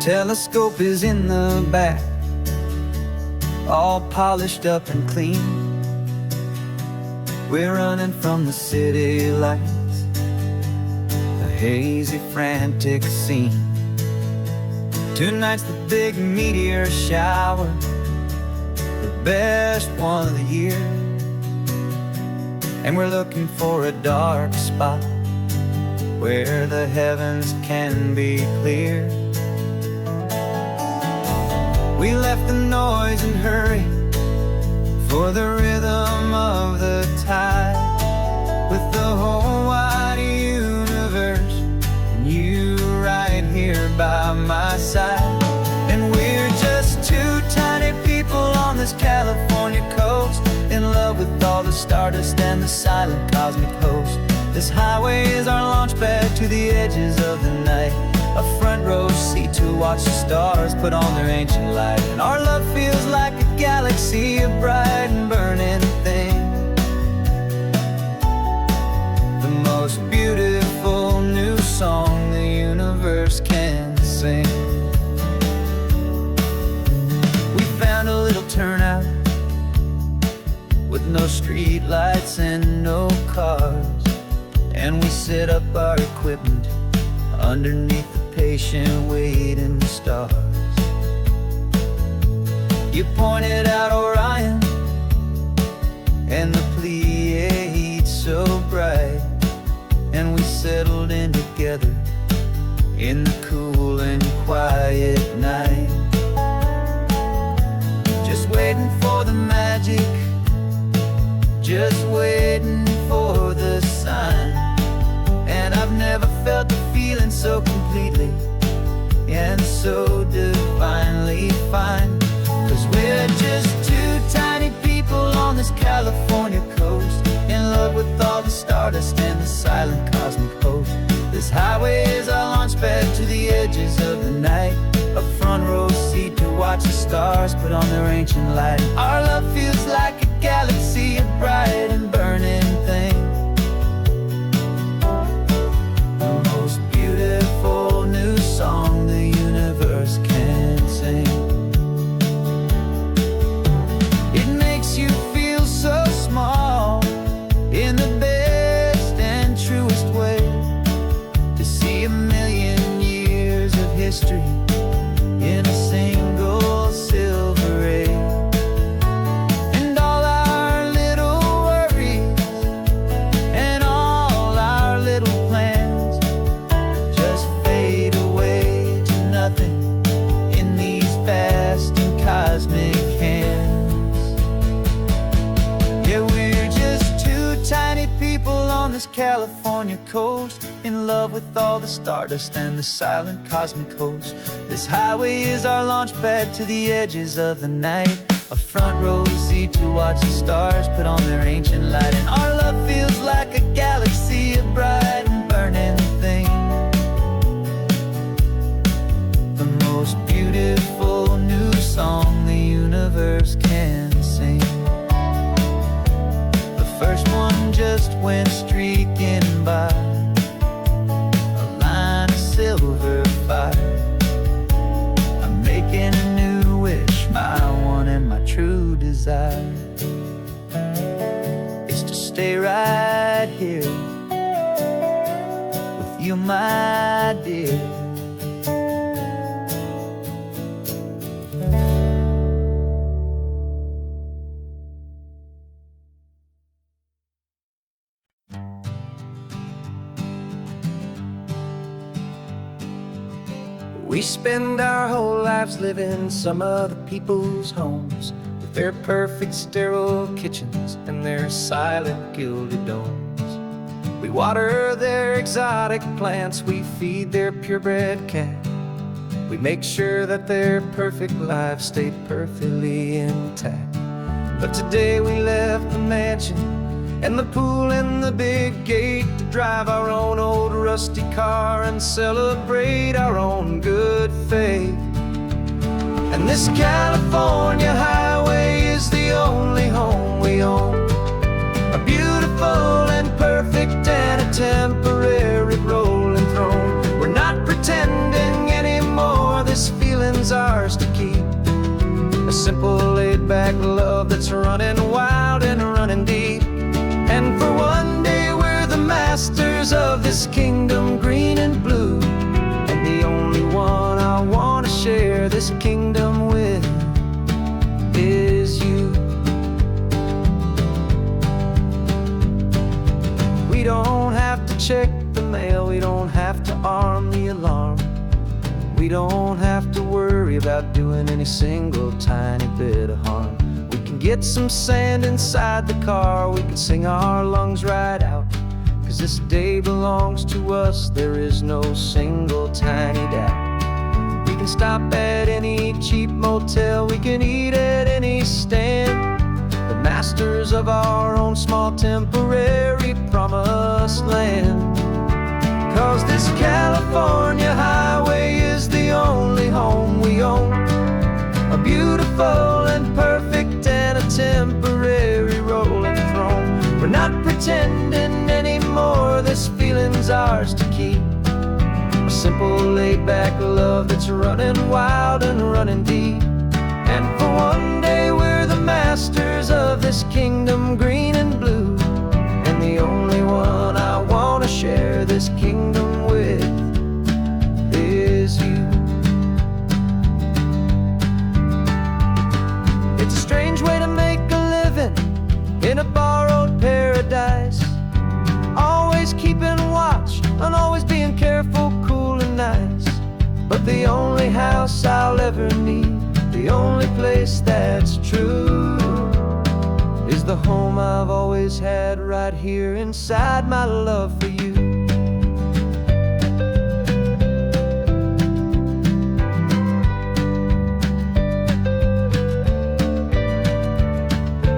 Telescope is in the back, all polished up and clean. We're running from the city lights, a hazy, frantic scene. Tonight's the big meteor shower, the best one of the year. And we're looking for a dark spot where the heavens can be clear. We left the noise and hurry for the rhythm of the tide, with the whole wide universe and you right here by my side. And we're just two tiny people on this California coast, in love with all the stardust and the silent cosmic host. This highway is our launch pad to the edges of the night, a front row seat to watch the stars put on their ancient light. And our love feels like a galaxy, a bright and burning thing, the most beautiful new song the universe can sing. We found a little turnout with no street lights and no cars, and we set up our equipment underneath the patient waiting stars. You pointed out Orion and the Pleiades so bright, and we settled in together in the cool and quiet night, just waiting for the magic, just waiting for the sign. And I've never felt the feeling so completely and so divinely fine. 'Cause we're just two tiny people on this California coast, in love with all the stardust and the silent cosmic host. This highway is our launch pad to the edges of the night, a front row seat to watch the stars put on their ancient light. Our love feels like a galaxy, a bright and burning thing, the most beautiful new song the universe can sing. It makes you feel so small in the best and truest way, to see a million years of history in a single silver ray. And all our little worries and all our little plans just fade away to nothing in these vast and cosmic hands. Yeah, we're just two tiny people on this California coast, in love with all the stardust and the silent cosmic host. This highway is our launch pad to the edges of the night, a front row seat to watch the stars put on their ancient light. And our love feels like a galaxy, a bright and burning thing, the most beautiful new song the universe can sing. The first one just went streaking by, a line of silver fire. I'm making a new wish, my one and my true desire is to stay right here with you, my dear. We spend our whole lives living some other people's homes, with their perfect sterile kitchens and their silent gilded domes. We water their exotic plants, we feed their purebred cat. We make sure that their perfect lives stay perfectly intact. But today we left the mansion and the pool and the big gate to drive our own old rusty car and celebrate our own good faith. And this California highway is the only home we own, a beautiful and perfect and a temporary rolling throne. We're not pretending anymore, this feeling's ours to keep. A simple laid-back love that's running wild and running deep. And for one day we're the masters of this kingdom, green and blue. And the only one I want to share this kingdom with is you. We don't have to check the mail, we don't have to arm the alarm. We don't have to worry about doing any single tiny bit of harm. We can get some sand inside the car, we can sing our lungs right out. 'Cause this day belongs to us, there is no single tiny doubt. We can stop at any cheap motel, we can eat at any stand. The masters of our own small temporary promised land. 'Cause this California highway is the only home we own. A beautiful and perfect and a temporary rolling throne. We're not pretending anymore, this feeling's ours to keep. A simple laid-back love that's running wild and running deep. And for one day we're the masters of this kingdom, green and blue. And the only one I want to share this kingdom with is you. It's a strange way to make a living in a borrowed paradise. Always keeping watch and always being careful, cool and nice. But the only house I'll ever need, the only place that's true, is the home I've always had right here inside my love for you.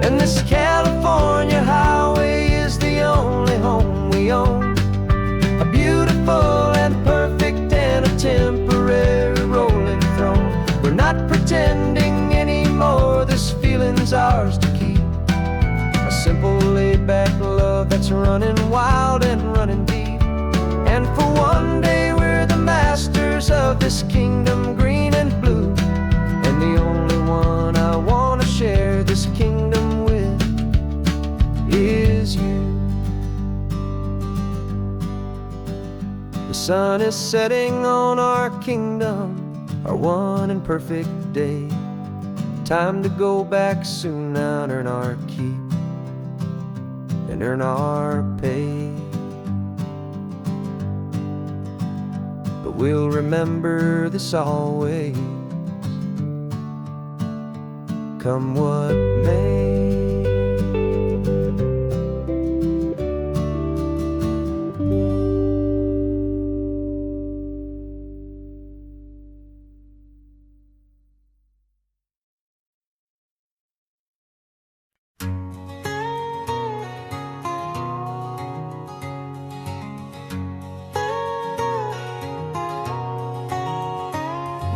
And this California highway is the only home we own. A beautiful and perfect and a temporary rolling throne. We're not pretending anymore, this feeling's ours to keep. A simple laid-back love that's running wild and running deep. And for one day we're the masters of this kingdom, green and blue. And the only one I want to share this kingdom with is you. The sun is setting on our kingdom, our one and perfect day. Time to go back soon now and earn our keep and earn our pay. But we'll remember this always, come what may.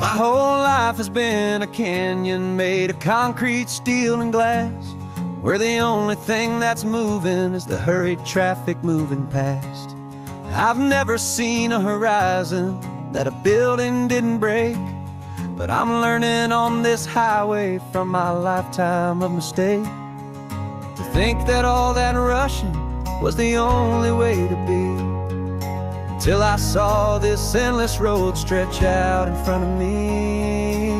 My whole life has been a canyon made of concrete, steel, and glass, where the only thing that's moving is the hurried traffic moving past. I've never seen a horizon that a building didn't break, but I'm learning on this highway from my lifetime of mistake to think that all that rushing was the only way to be. Till I saw this endless road stretch out in front of me.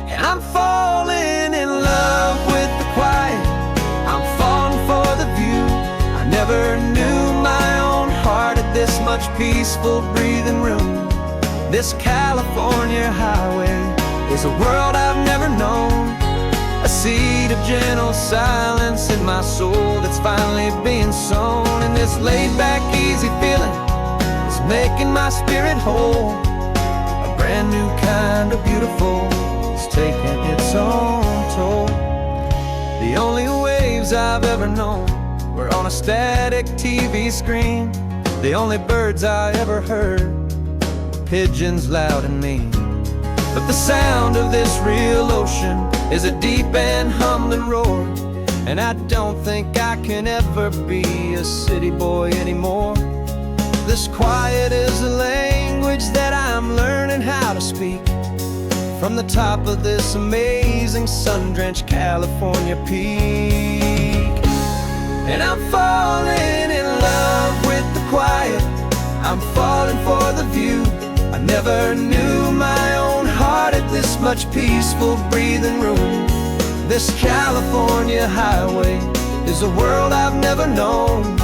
And I'm falling in love with the quiet, I'm falling for the view. I never knew my own heart had this much peaceful breathing room. This California highway is a world I've never known. A seed of gentle silence in my soul that's finally being sown. And this laid-back, easy feeling making my spirit whole. A brand new kind of beautiful is taking its own toll. The only waves I've ever known were on a static TV screen. The only birds I ever heard were pigeons loud and mean. But the sound of this real ocean is a deep and humbling roar. And I don't think I can ever be a city boy anymore. This quiet is a language language that I'm learning how to speak from the top of this amazing sun-drenched California peak. And I'm falling in love with the quiet, I'm falling for the view. I never knew my own heart had this much peaceful breathing room. This California highway is a world I've never known,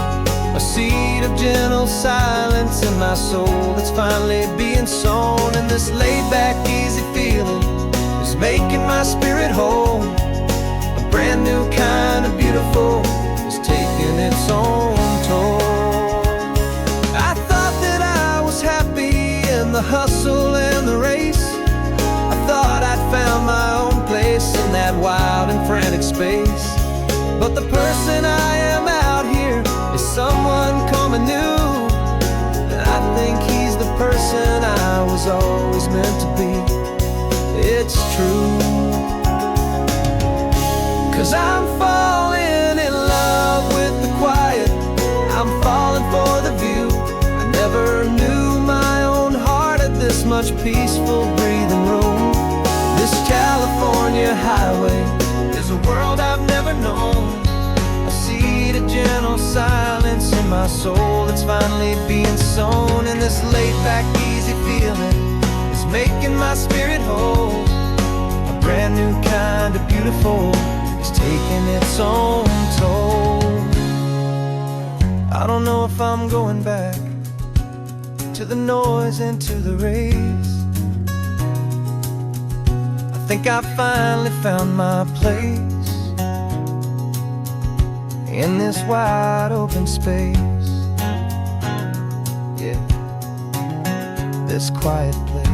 a seed of gentle silence in my soul that's finally being sown. And this laid-back, easy feeling is making my spirit whole. A brand new kind of beautiful is taking its own toll. I thought that I was happy in the hustle and the race. I thought I'd found my own place in that wild and frantic space. But the person I am out here is someone coming new, and I think he's the person I was always meant to be. It's true, 'cause I'm falling in love with the quiet, I'm falling for the view. I never knew my own heart had this much peaceful breathing room. This California highway is a world I've never known, a seed of gentle silence in my soul that's finally being sown. And this laid-back, easy feeling is making my spirit whole. A brand new kind of beautiful is taking its own toll. I don't know if I'm going back to the noise and to the race. I think I finally found my place in this wide open space. Yeah, this quiet place.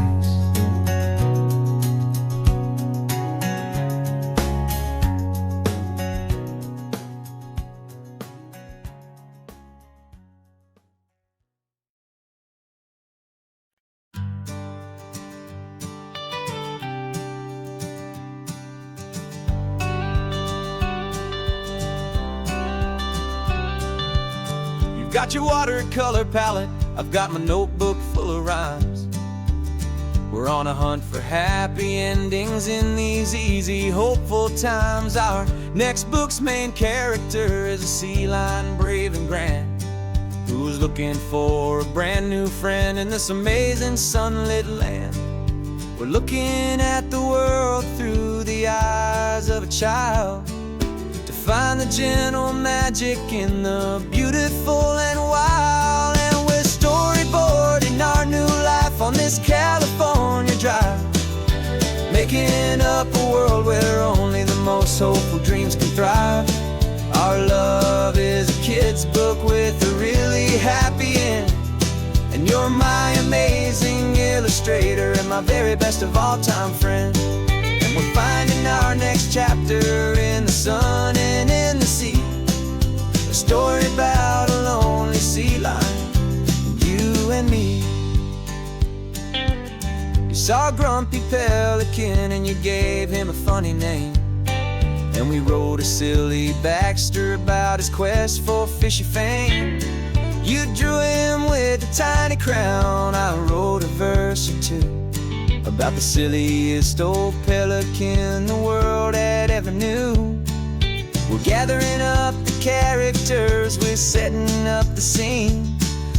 Got your watercolor palette, I've got my notebook full of rhymes. We're on a hunt for happy endings in these easy, hopeful times. Our next book's main character is a sea lion, brave and grand, who's looking for a brand new friend in this amazing sunlit land. We're looking at the world through the eyes of a child, find the gentle magic in the beautiful and wild. And we're storyboarding our new life on this California drive, making up a world where only the most hopeful dreams can thrive. Our love is a kid's book with a really happy end, and you're my amazing illustrator and my very best of all-time friend. We're finding our next chapter in the sun and in the sea, a story about a lonely sea lion, you and me. You saw a grumpy pelican and you gave him a funny name, and we wrote a silly Baxter about his quest for fishy fame. You drew him with a tiny crown, I wrote a verse or two about the silliest old pelican the world had ever knew. We're gathering up the characters, we're setting up the scene,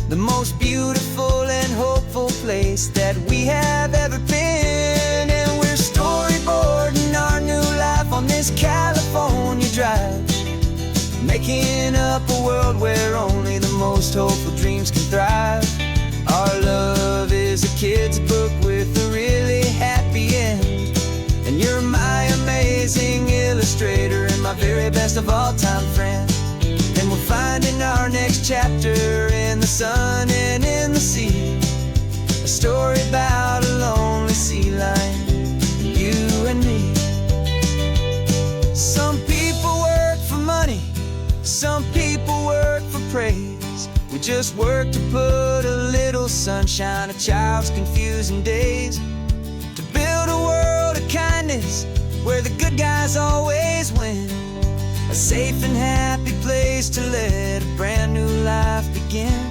the most beautiful and hopeful place that we have ever been. And we're storyboarding our new life on this California drive, making up a world where only the most hopeful dreams can thrive. Our love is a kid's book with a really happy end, and you're my amazing illustrator and my very best of all-time friend. And we're finding our next chapter in the sun and in the sea, a story about a lonely sea lion, you and me. Some people work for money, some people work for praise. We just work to put a little sunshine, a child's confusing days, to build a world of kindness where the good guys always win, a safe and happy place to let a brand new life begin.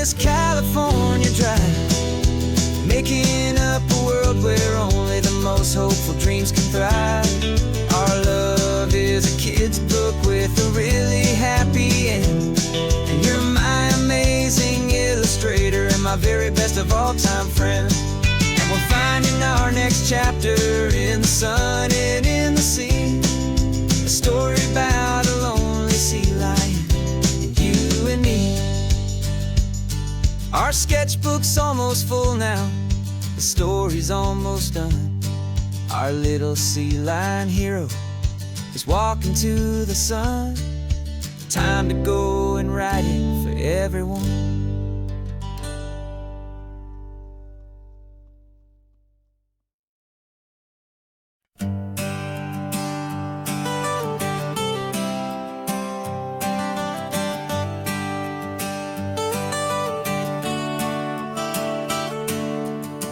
this California drive, making up a world where only the most hopeful dreams can thrive. Our love is a kid's book with a really happy end, and you're my amazing illustrator and my very best of all-time friend. And we're finding our next chapter in the sun and in the sea, a story about a lonely sea lion and you and me. Our sketchbook's almost full now, the story's almost done. Our little sea lion hero is walking to the sun. Time to go and write it for everyone.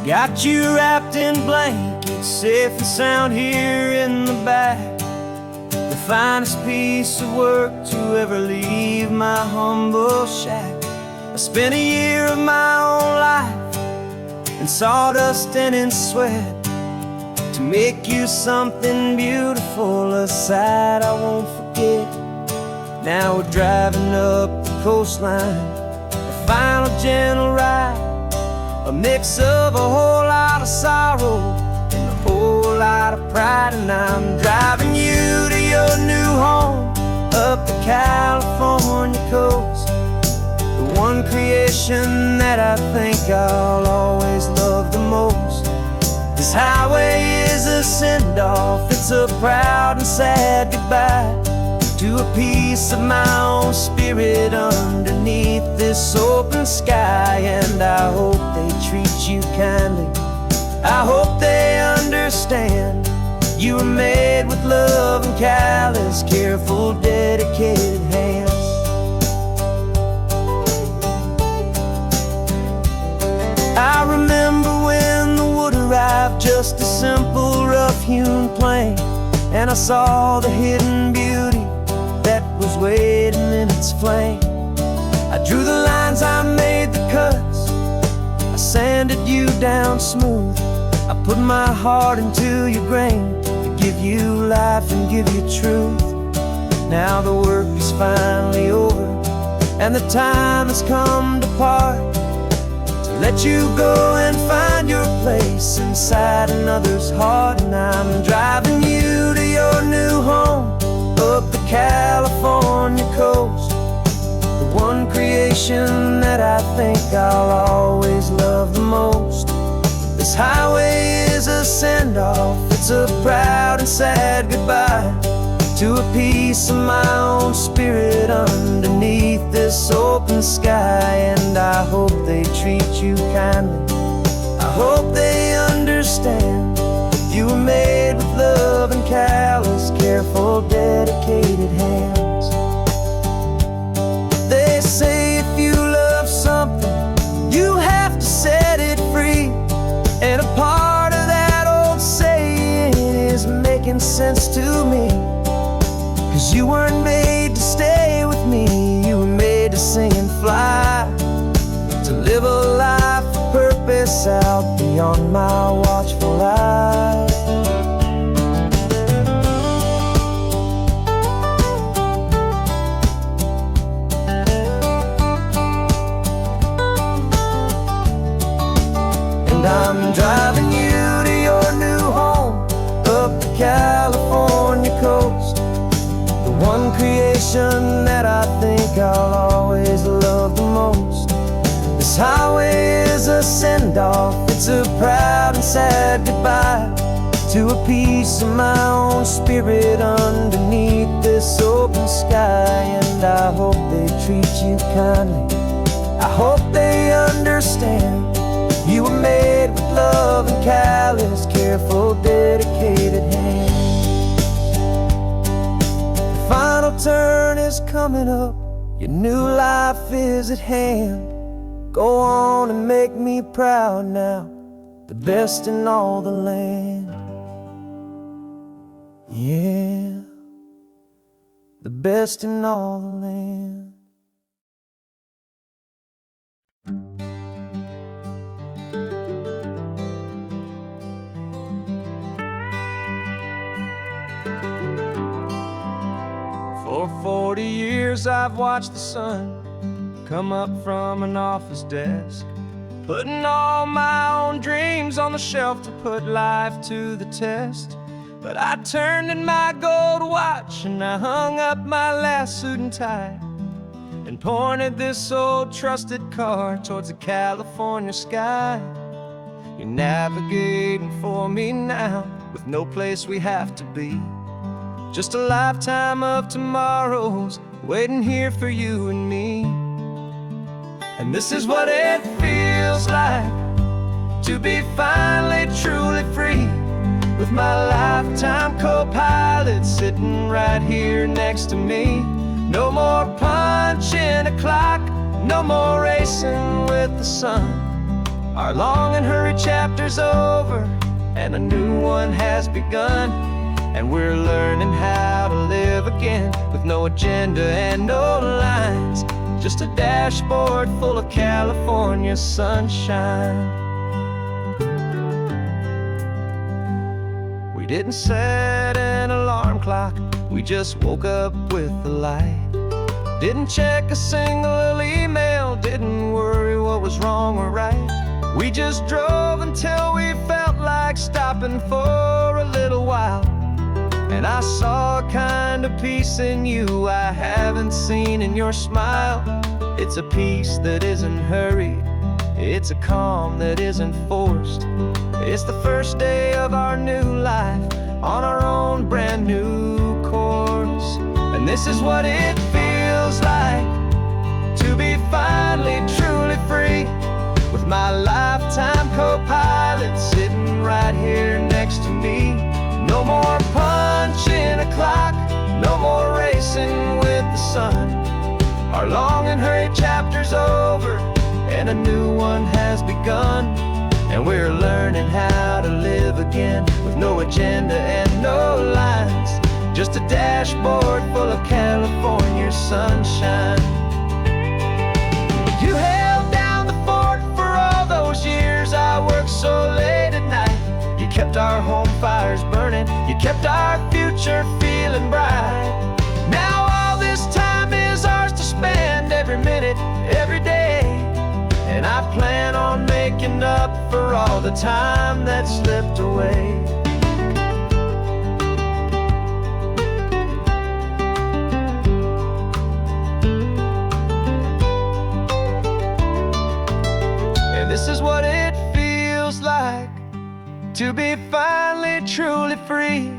Got you wrapped in blankets, safe and sound here in the back. The finest piece of work to ever leave my humble shack. I spent a year of my own life in sawdust and in sweat to make you something beautiful, a sight I won't forget. Now we're driving up the coastline, a final gentle ride, a mix of a whole lot of sorrow and a whole lot of pride. And I'm driving you to your new home up the California coast, the one creation that I think I'll always love the most. This highway is a send-off, it's a proud and sad goodbye to a piece of my own spirit underneath this open sky. And I hope they treat you kindly, I hope they understand you were made with love and callous, careful, dedicated hands. I remember when the wood arrived, just a simple rough-hewn plank, and I saw the hidden beauty that was waiting in its flame. I drew the lines, I made the cuts, I sanded you down smooth. I put my heart into your grain to give you life and give you truth. Now the work is finally over and the time has come to part, to let you go and find your place inside another's heart. And I'm driving you to your new home up the California coast, the one creation that I think I'll always love the most. This highway is a send-off, it's a proud and sad goodbye to a piece of my own spirit underneath this open sky. And I hope they treat you kindly, I hope they understand you were made with love and callous, careful, dedicated hands. They say if you love something, you have to set it free. And a part of that old saying is making sense to me, 'cause you weren't made to stay with me, you were made to sing and fly, to live a life of purpose out beyond my watchful eye. And I'm driving you to your new home up the California coast, the one creation that I think I'll always love the most. This highway is a send-off, it's a proud and sad goodbye to a piece of my own spirit underneath this open sky. And I hope they treat you kindly, I hope they understand you were made with love and callous, careful, dedicated hands. The final turn is coming up, your new life is at hand. Go on and make me proud now, the best in all the land. Yeah, the best in all the land. For 40 years I've watched the sun come up from an office desk, putting all my own dreams on the shelf to put life to the test. But I turned in my gold watch and I hung up my last suit and tie, and pointed this old trusted car towards the California sky. You're navigating for me now, with no place we have to be. Just a lifetime of tomorrows waiting here for you and me. And this is what it feels like to be finally truly free, with my lifetime co-pilot sitting right here next to me. No more punching a clock, no more racing with the sun. Our long and hurried chapter's over, and a new one has begun. And we're learning how to live again, with no agenda and no lines, just a dashboard full of California sunshine. We didn't set an alarm clock, we just woke up with the light. Didn't check a single email, didn't worry what was wrong or right. We just drove until we felt like stopping for a little while. And I saw a kind of peace in you I haven't seen in your smile. It's a peace that isn't hurried, it's a calm that isn't forced. It's the first day of our new life, on our own brand new course. And this is what it feels like to be finally truly free, with my lifetime co-pilot sitting right here next to me. No more punching a clock, no more racing with the sun. Our long and hurried chapter's over, and a new one has begun. And we're learning how to live again, with no agenda and no lines, just a dashboard full of California sunshine. You held down the fort for all those years I worked so late at night. You kept our home fires burning, you kept our future feeling bright. Now all this time is ours to spend, every minute, every day. And I plan on making up for all the time that slipped away. And this is what it feels like to be finally truly free,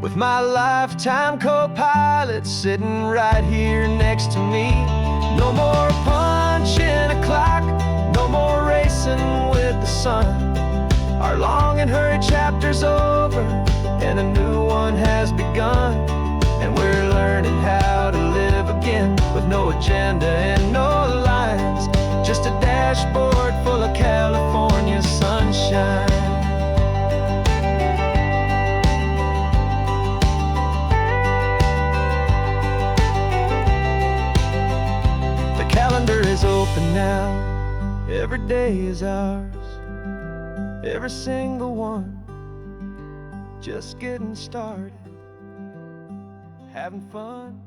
with my lifetime co-pilot sitting right here next to me. No more punching a clock, no more racing with the sun. Our long and hurried chapter's over, and a new one has begun. And we're learning how to live again, with no agenda and no lines, just a dashboard full of California sunshine. The calendar is open now, every day is ours, every single one, just getting started, having fun.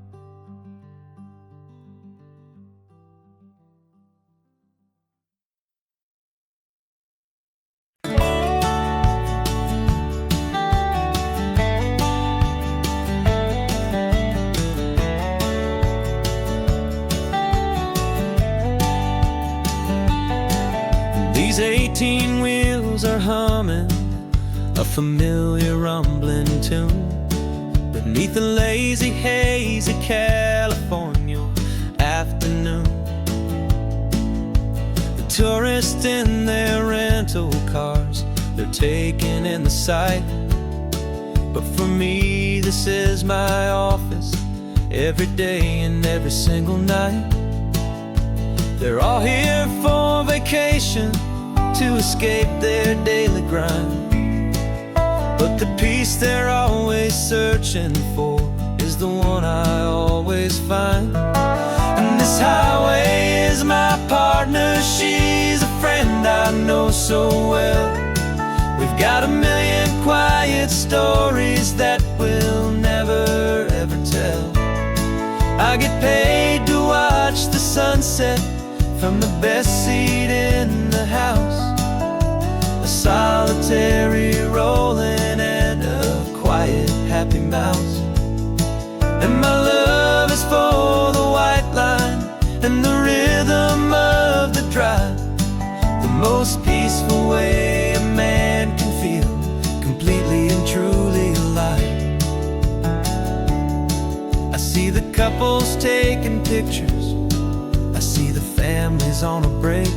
These 18 wheels are humming a familiar rumbling tune beneath the lazy, hazy California afternoon. The tourists in their rental cars, they're taking in the sight. But for me, this is my office, every day and every single night. They're all here for vacation, to escape their daily grind. But the peace they're always searching for is the one I always find. And this highway is my partner, she's a friend I know so well. We've got a million quiet stories that we'll never ever tell. I get paid to watch the sunset from the best seat in the house. A solitary rolling and a quiet happy mouse. And my love is for the white line and the rhythm of the drive. The most peaceful way a man can feel completely and truly alive. I see the couples taking pictures, I see the families on a break,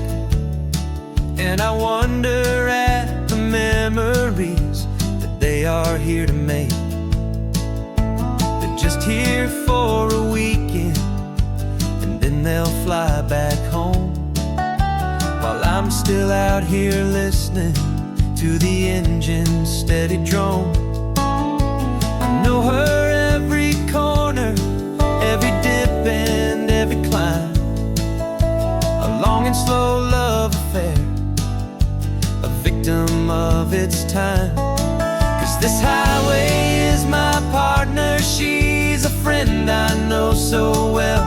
and I wonder at the memories that they are here to make. They're just here for a weekend, and then they'll fly back home, while I'm still out here listening to the engine's steady drone. I know her every corner, every dip and every climb. A long and slow love affair, a victim of its time. 'Cause this highway is my partner, she's a friend I know so well.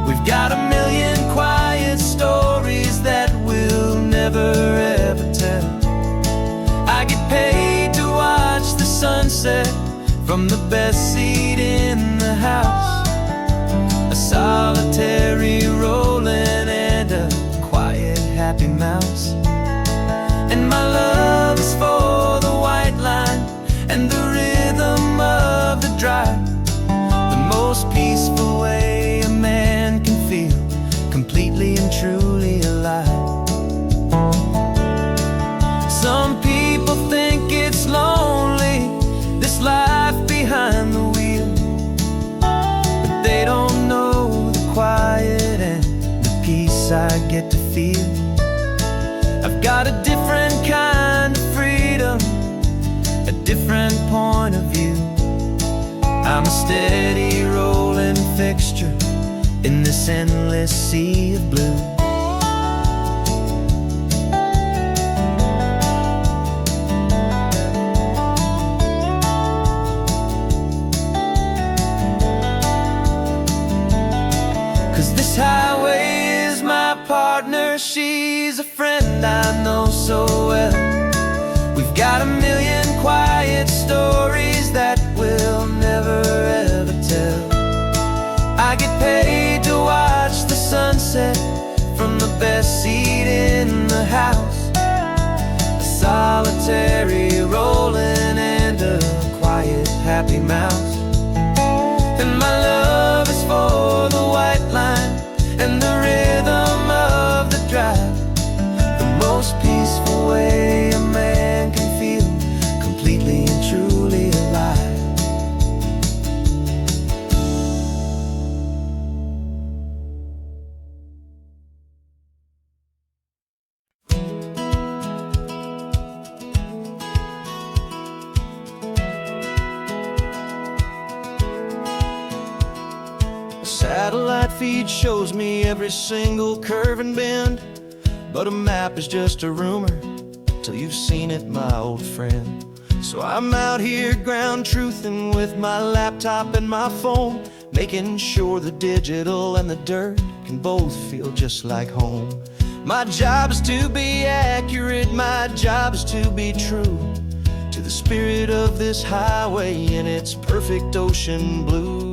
We've got a million quiet stories that we'll never ever tell. I get paid to watch the sunset from the best seat in the house. A solitary rolling and a quiet happy mouse. And my love is for the white line and the rhythm of the drive. The most peaceful way a man can feel completely and truly alive. Some people think it's lonely, this life behind the wheel, but they don't know the quiet and the peace I get to feel. I've got a different kind of freedom, a different point of view. I'm a steady rolling fixture in this endless sea of blue. 'Cause this highway is my partner, she's a friend I know so well. We've got a million quiet stories that we'll never ever tell. I get paid to watch the sunset from the best seat in the house. A solitary rolling and a quiet happy mouse. And my love is for the white line and the rhythm of the drive. The most peaceful way a man can feel completely and truly alive. Satellite feed shows me every single curve and bend, but a map is just a rumor till you've seen it, my old friend. So I'm out here ground truthing with my laptop and my phone, making sure the digital and the dirt can both feel just like home. My job is to be accurate, my job is to be true to the spirit of this highway and its perfect ocean blue.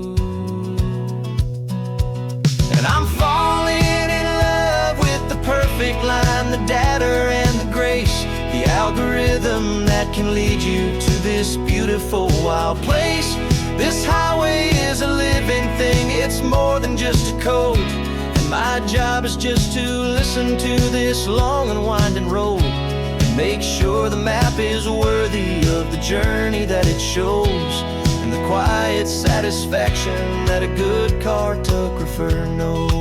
And I'm falling in love with the perfect line, the data and the grace, the algorithm that can lead you to this beautiful wild place. This highway is a living thing, it's more than just a code. And my job is just to listen to this long and winding road and make sure the map is worthy of the journey that it shows, and the quiet satisfaction that a good cartographer knows.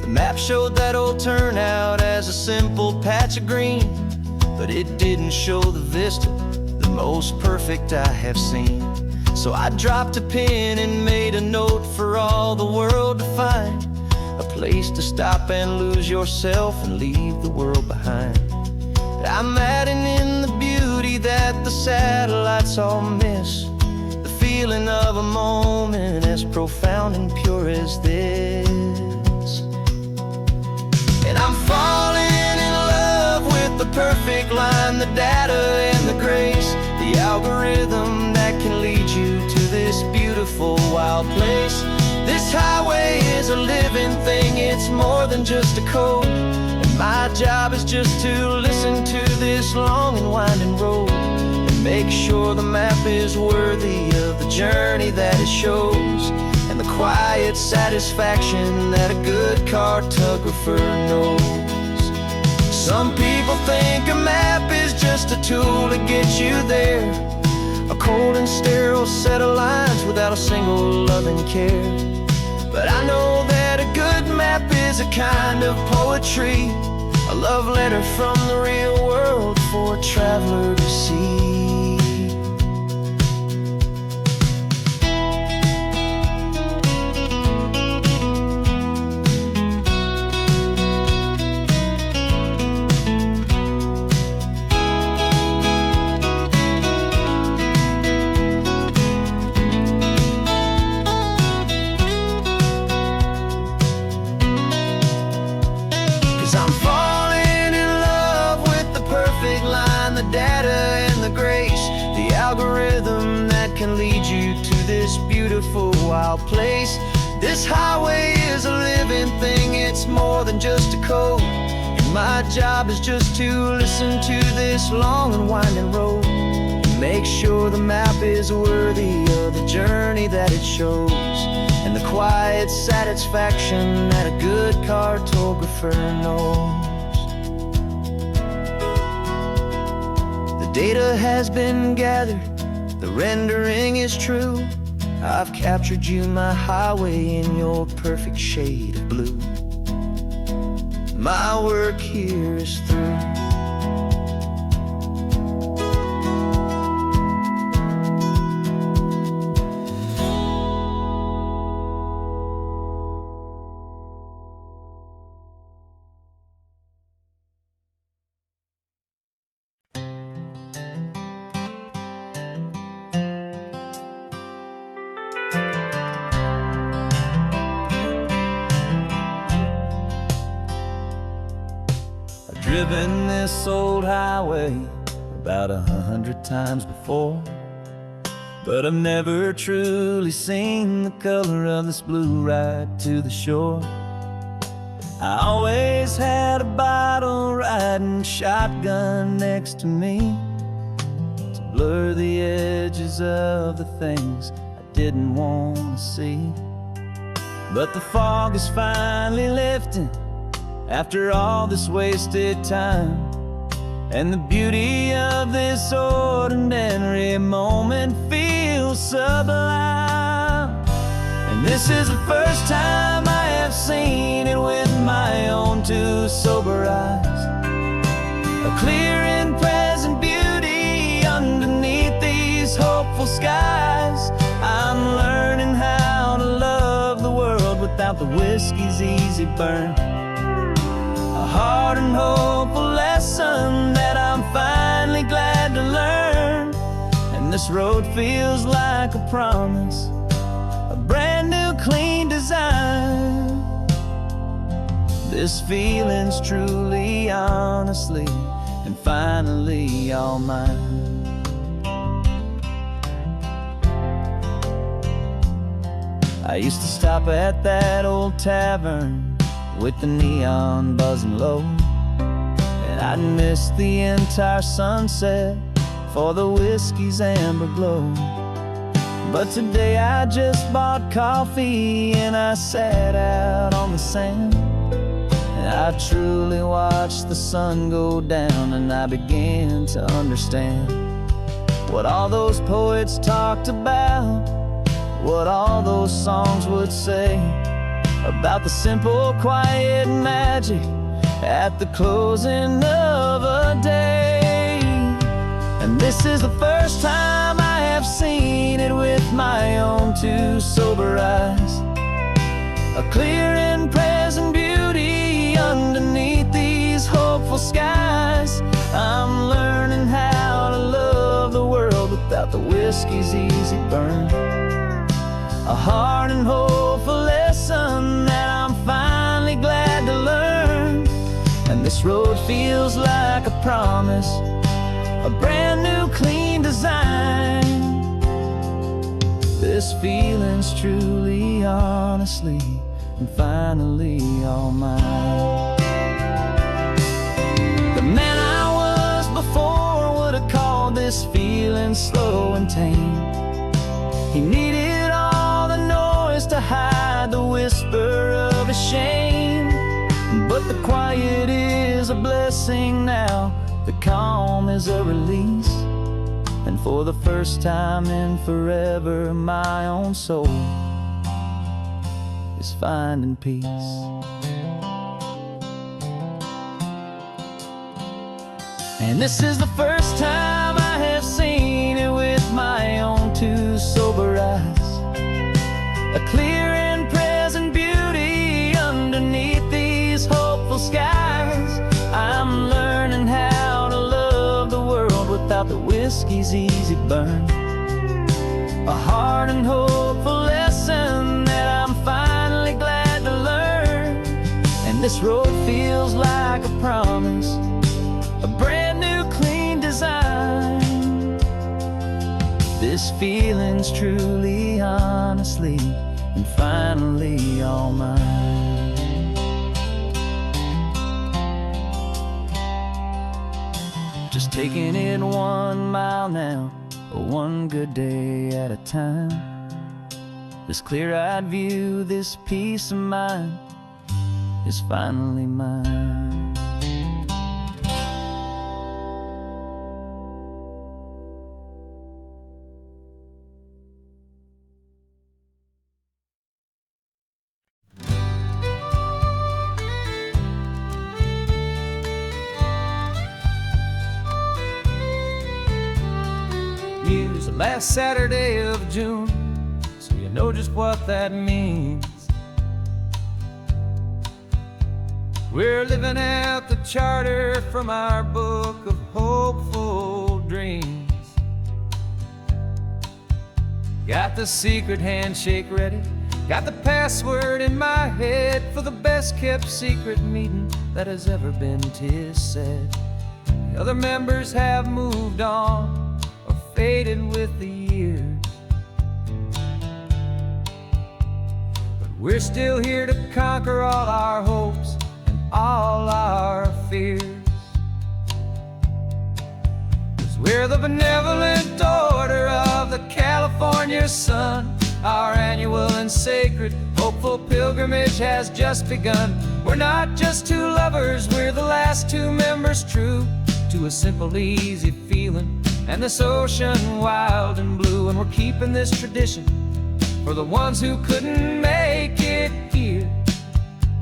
The map showed that old turnout as a simple patch of green, but it didn't show the vista, the most perfect I have seen. So I dropped a pin and made a note for all the world to find, a place to stop and lose yourself and leave the world behind. I'm adding in the beauty that the satellites all miss, the feeling of a moment as profound and pure as this. And I'm falling in love with the perfect line, the data and the grace, the algorithm that can lead you to this beautiful wild place. This highway is a living thing, it's more than just a code. And my job is just to listen to this long and winding road and make sure the map is worthy of the journey that it shows, and the quiet satisfaction that a good cartographer knows. Some people think a map is just a tool to get you there, a cold and sterile set of lines without a single loving care. But I know that a good map is a kind of poetry, a love letter from the real world for a traveler to see. 'Cause I'm falling in love with the perfect line, the data and the grace, the algorithm that can lead you to this beautiful wild place. This highway is a living thing, it's more than just a code. And my job is just to listen to this long and winding road and make sure the map is worthy of the journey that it shows, and the quiet satisfaction that a good cartographer knows. The data has been gathered, the rendering is true. I've captured you, my highway, in your perfect shade of blue. My work here is through. Driven this old highway about 100 times before, but I've never truly seen the color of this blue right to the shore. I always had a bottle riding shotgun next to me to blur the edges of the things I didn't want to see. But the fog is finally lifting after all this wasted time, and the beauty of this ordinary moment feels sublime. And this is the first time I have seen it with my own two sober eyes, a clear and present beauty underneath these hopeful skies. I'm learning how to love the world without the whiskey's easy burn, a hard and hopeful lesson that I'm finally glad to learn. And this road feels like a promise, a brand new clean design. This feeling's truly, honestly, and finally all mine. I used to stop at that old tavern with the neon buzzing low, and I'd miss the entire sunset for the whiskey's amber glow. But today I just bought coffee and I sat out on the sand, and I truly watched the sun go down, and I began to understand what all those poets talked about, what all those songs would say about the simple, quiet magic at the closing of a day. And this is the first time I have seen it with my own two sober eyes, a clear and present beauty underneath these hopeful skies. I'm learning how to love the world without the whiskey whiskey's easy burn. A hard and hopeful lesson that I'm finally glad to learn. And this road feels like a promise, a brand new clean design. This feeling's truly, honestly, and finally all mine. The man I was before would have called this feeling slow and tame. He needed all the noise to hide the whisper of his shame. But the quiet is a blessing now, the calm is a release. And for the first time in forever, my own soul is finding peace. And this is the first time I have seen it with my own two sober eyes. A clear and present beauty underneath these hopeful skies. I'm learning how to love the world without the whiskey's easy burn. A hard and hopeful lesson that I'm finally glad to learn. And this road feels like a promise, a brand new clean design. This feeling's truly, honestly, and finally all mine. Just taking it 1 mile now, one good day at a time. This clear-eyed view, this peace of mind is finally mine. Use the last Saturday of June, so you know just what that means. We're living out the charter from our book of hopeful dreams. Got the secret handshake ready, got the password in my head for the best kept secret meeting that has ever been, 'tis said. The other members have moved on, faded with the years, but we're still here to conquer all our hopes and all our fears. 'Cause we're the benevolent order of the California sun. Our annual and sacred hopeful pilgrimage has just begun. We're not just two lovers, we're the last two members true to a simple, easy feeling and this ocean wild and blue. And we're keeping this tradition for the ones who couldn't make it here.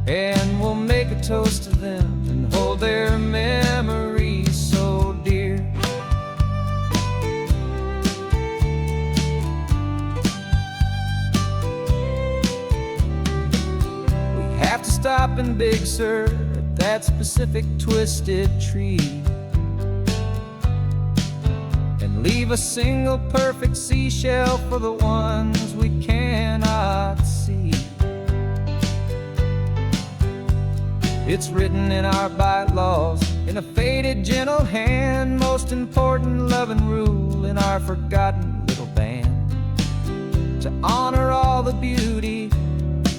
And we'll make a toast to them and hold their memories so dear. We have to stop in Big Sur at that specific twisted tree, leave a single perfect seashell for the ones we cannot see. It's written in our bylaws, in a faded gentle hand, most important loving rule in our forgotten little band, to honor all the beauty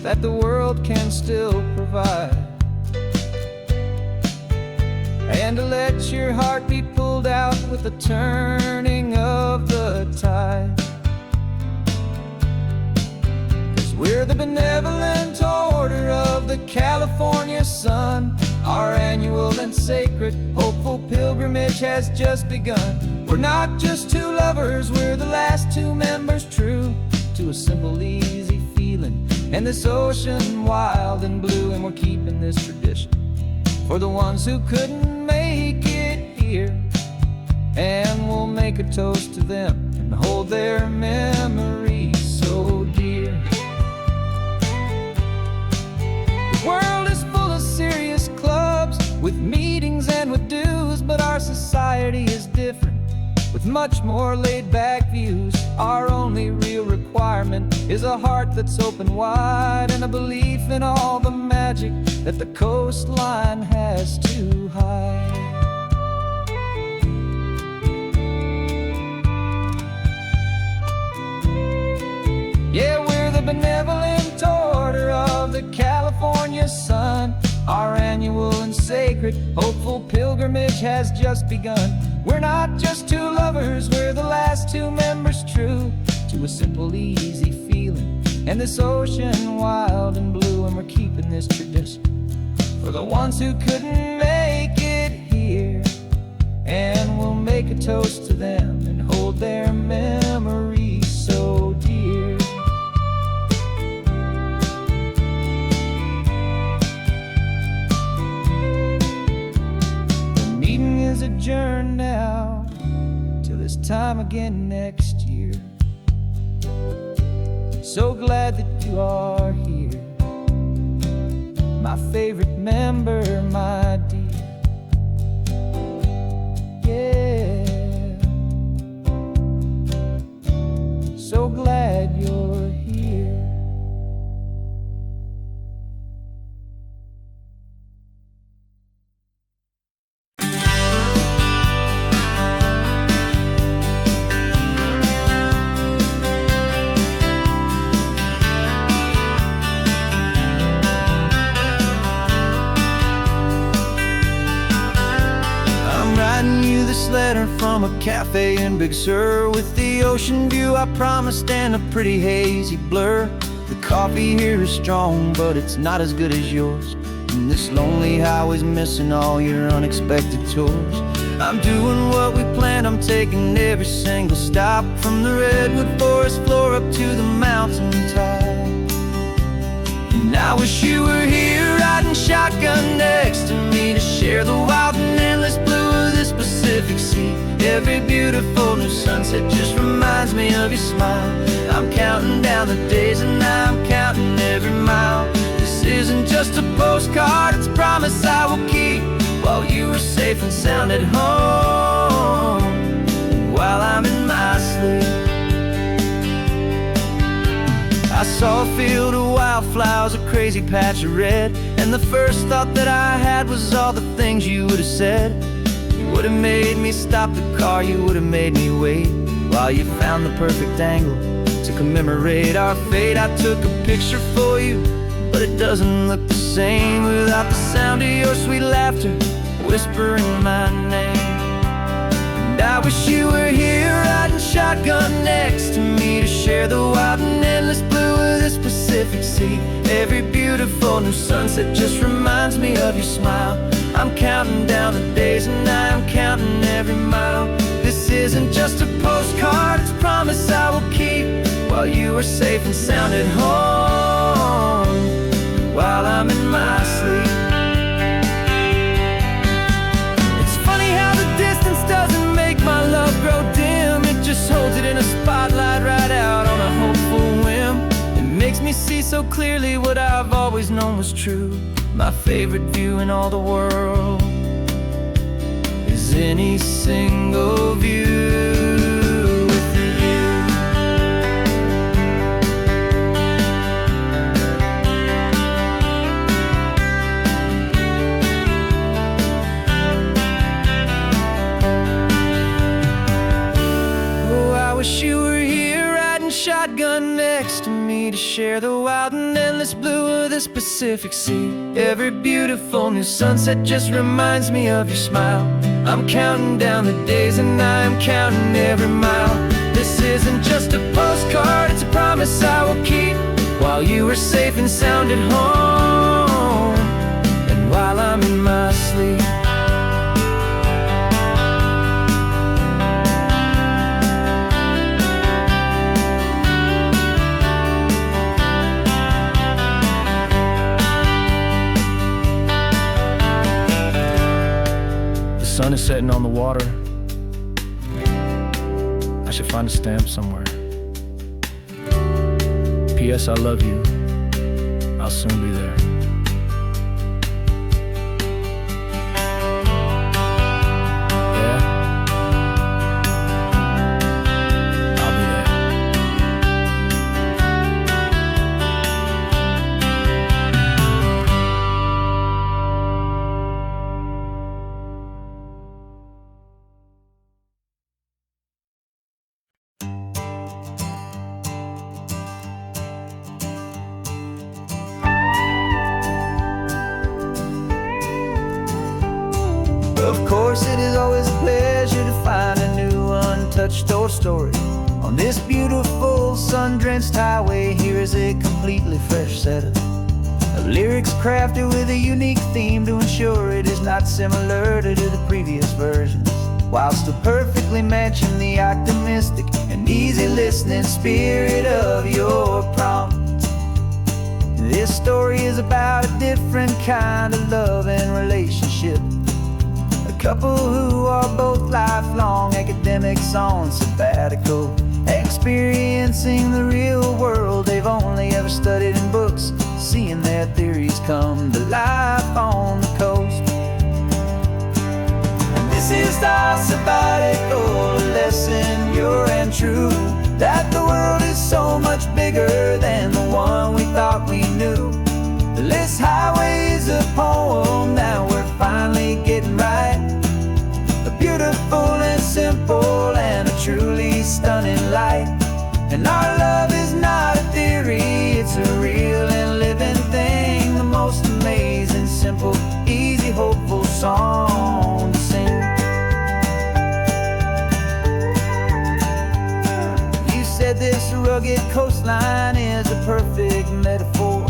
that the world can still provide, and to let your heart be pulled out with the turning of the tide. 'Cause we're the benevolent order of the California sun. Our annual and sacred hopeful pilgrimage has just begun. We're not just two lovers, we're the last two members true to a simple, easy feeling and this ocean wild and blue. And we're keeping this tradition for the ones who couldn't make it here. And we'll make a toast to them and hold their memories so dear. The world is full of serious clubs with meetings and with dues, but our society is different with much more laid-back views. Our only real requirement is a heart that's open wide, and a belief in all the magic that the coastline has to hide. Yeah, we're the benevolent order of the California sun. Our annual and sacred, hopeful pilgrimage has just begun. We're not just two lovers, we're the last two members true to a simple, easy feeling, and this ocean wild and blue. And we're keeping this tradition for the ones who couldn't make it here, and we'll make a toast to them and hold their memories so dear. The meeting is adjourned now till this time again next year. So glad that you are here, my favorite member, my dear. Yeah, so glad you're here. You this letter from a cafe in Big Sur, with the ocean view I promised and a pretty hazy blur. The coffee here is strong, but it's not as good as yours, and this lonely highway's missing all your unexpected tours. I'm doing what we planned, I'm taking every single stop, from the redwood forest floor up to the mountain top. And I wish you were here riding shotgun next to me to share the wild and endless blue of this Pacific Sea. Every beautiful new sunset just reminds me of your smile. I'm counting down the days and I'm counting every mile. This isn't just a postcard, it's a promise I will keep, while you are safe and sound at home, and while I'm in my sleep. I saw a field of wildflowers, a crazy patch of red, and the first thought that I had was all the things you would have said. You would have made me stop the car, you would have made me wait, while you found the perfect angle to commemorate our fate. I took a picture for you, but it doesn't look the same without the sound of your sweet laughter whispering my name. And I wish you were here riding shotgun next to me to share the wild and endless blue of this Pacific Sea. Every beautiful new sunset just reminds me of your smile. I'm counting down the days and I'm counting every mile. This isn't just a postcard, it's a promise I will keep, while you are safe and sound at home, while I'm in my sleep. It's funny how the distance doesn't make my love grow dim, it just holds it in a spotlight right out on a hopeful whim. It makes me see so clearly what I've always known was true. My favorite view in all the world is any single view with you. Oh, I wish you were here riding shotgun next to me to share the wild and endless blue of this Pacific Sea. Every beautiful new sunset just reminds me of your smile. I'm counting down the days and I'm counting every mile. This isn't just a postcard, it's a promise I will keep, while you are safe and sound at home, and while I'm in my sleep. The sun is setting on the water. I should find a stamp somewhere. P.S. I love you. I'll soon be there. Yeah? I'll be there. always a pleasure to find a new untouched old story. On this beautiful sun-drenched highway, here is a completely fresh set of lyrics crafted with a unique theme to ensure it is not similar to the previous versions, while still perfectly matching the optimistic and easy listening spirit of your prompt. This story is about a different kind of love and relationship. A couple who are both lifelong academics on sabbatical, experiencing the real world they've only ever studied in books, seeing their theories come to life on the coast. And this is our sabbatical lesson, pure and true, that the world is so much bigger than the one we thought we knew. This highway is a poem that we're finally getting right. A beautiful and simple and a truly stunning light. And our love is not a theory, it's a real and living thing. The most amazing, simple, easy, hopeful song to sing. You said this rugged coastline is a perfect metaphor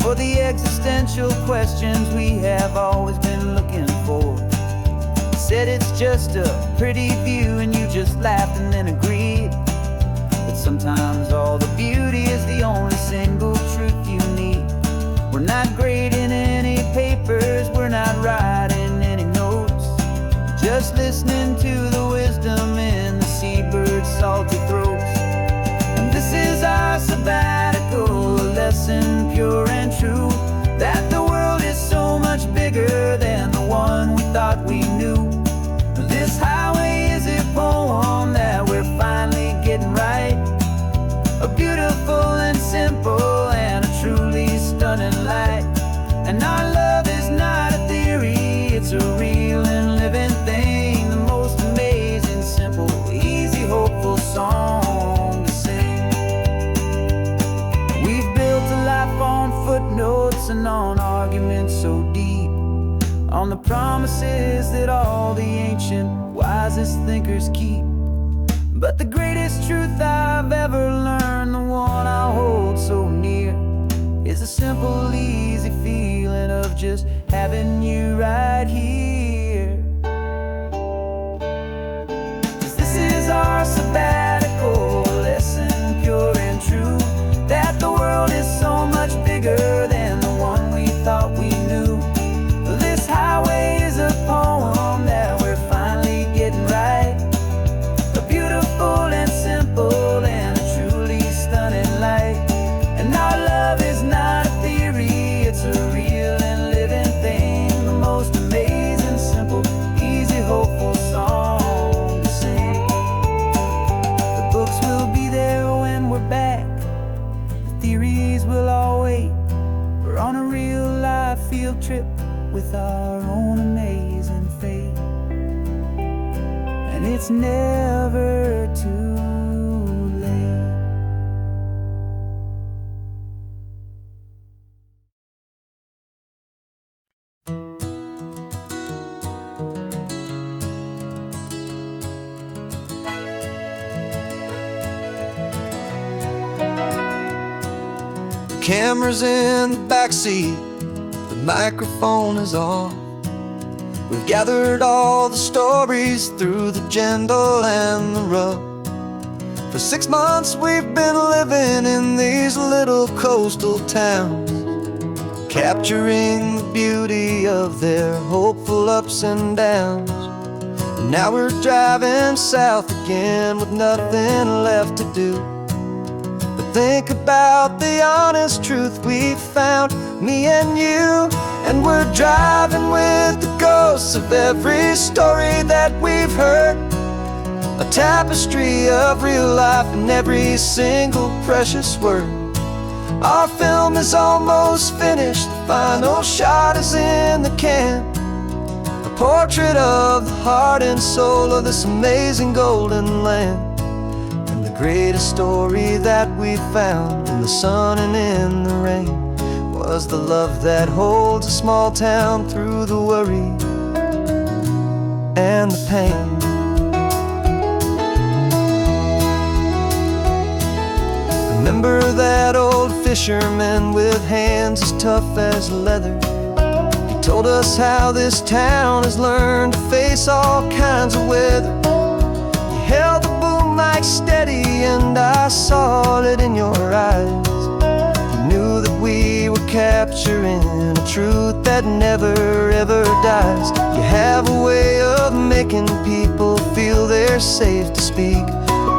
for the existential questions we have always been looking for. You said it's just a pretty view and you just laughed and then agreed. But sometimes all the beauty is the only single truth you need. We're not grading any papers, we're not writing any notes, just listening to the wisdom in the seabird's salty throats. And this is our sabbatical lesson, pure and true, that the world is so much bigger than the one we thought we knew. This highway is a poem that we're finally getting right. A beautiful and simple and a truly stunning light. And our love is not a theory, it's a real and living thing. The most amazing, simple, easy, hopeful song to sing. We've built a life on footnotes and on arguments so deep, on the promises that all the ancient wisest thinkers keep. But the greatest truth I've ever learned, the one I hold so near, is a simple, easy feeling of just having you right here. 'Cause this is our sabbatical lesson, pure and true, that the world is so much bigger than the one we thought we knew. This highway is a poem that we're finally getting right. A beautiful and simple and a truly stunning light. And our love is not a theory, it's a real and living thing. The most amazing, simple, easy, hopeful song to sing. The books will be there when we're back, the theories will all wait. We're on a real life field trip with our own amazing fate. And it's never too late. The camera's in the backseat, the microphone is on. We've gathered all the stories through the gentle and the rough. For 6 months we've been living in these little coastal towns, capturing the beauty of their hopeful ups and downs. And now we're driving south again with nothing left to do but think about the honest truth we found, me and you. And we're driving with the ghosts of every story that we've heard, a tapestry of real life in every single precious word. Our film is almost finished, the final shot is in the can, a portrait of the heart and soul of this amazing golden land. And the greatest story that we found in the sun and in the rain was the love that holds a small town through the worry and the pain. Remember that old fisherman with hands as tough as leather? He told us how this town has learned to face all kinds of weather. You held the boom mic steady and I saw it in your eyes. You knew that we were capturing a truth that never ever dies. You have a way of making people feel they're safe to speak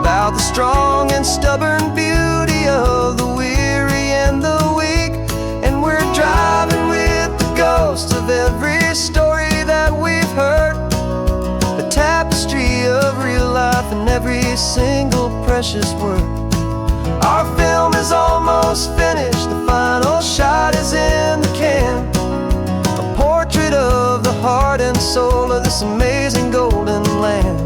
about the strong and stubborn beauty of the weary and the weak. And we're driving with the ghosts of every story that we've heard, a tapestry of real life and every single precious word. Our film is almost finished, the final shot is in the can, a portrait of the heart and soul of this amazing golden land.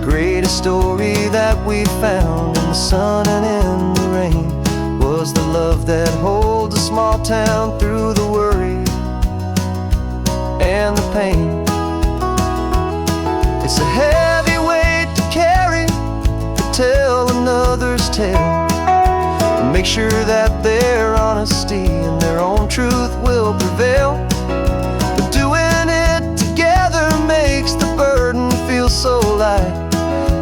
Greatest story that we found in the sun and in the rain was the love that holds a small town through the worry and the pain. It's a heavy weight to carry, to tell another's tale, and make sure that their honesty and their own truth will prevail. But doing it together makes the burden feel so light.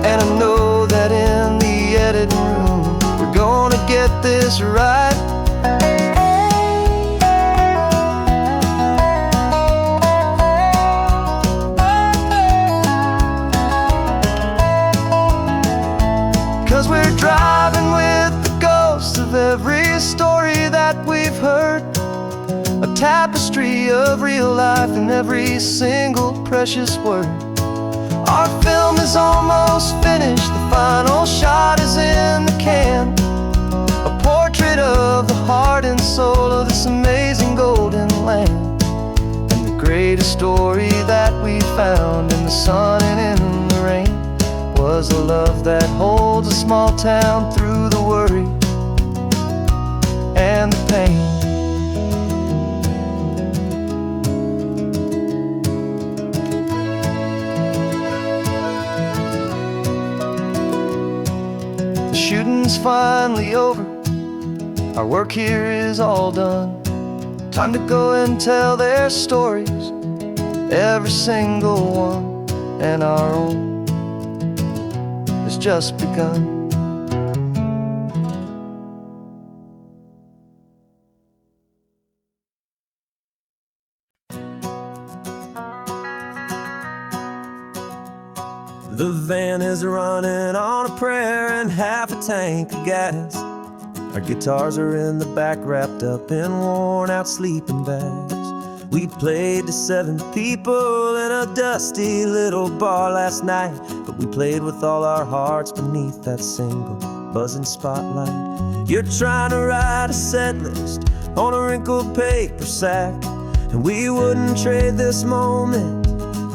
And I know that in the editing room we're gonna get this right. 'Cause we're driving with the ghosts of every story that we've heard, a tapestry of real life and every single precious word. Our film is almost finished, the final shot is in the can, a portrait of the heart and soul of this amazing golden land. And the greatest story that we found in the sun and in the rain was the love that holds a small town through the worry and the pain. Shooting's finally over, our work here is all done. Time to go and tell their stories, every single one, and our own has just begun. The van is running on a prayer and half a tank of gas. Our guitars are in the back, wrapped up in worn-out sleeping bags. We played to 7 people in a dusty little bar last night, but we played with all our hearts beneath that single buzzing spotlight. You're trying to write a set list on a wrinkled paper sack, and we wouldn't trade this moment.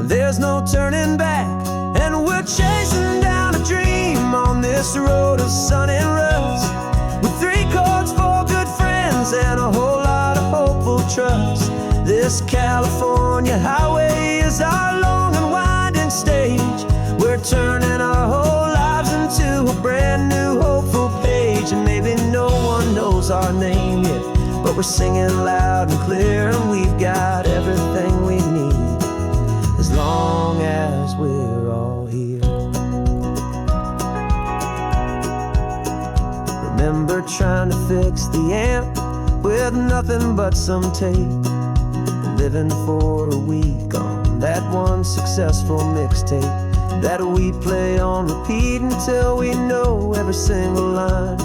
There's no turning back. And we're chasing down a dream on this road of sun and rust, with 3 chords, 4 good friends, and a whole lot of hopeful trust. This California highway is our long and winding stage. We're turning our whole lives into a brand new hopeful page. And maybe no one knows our name yet, but we're singing loud and clear, and we've got everything we need as long as we're all here. Remember trying to fix the amp with nothing but some tape, living for a week on that one successful mixtape that we play on repeat until we know every single line,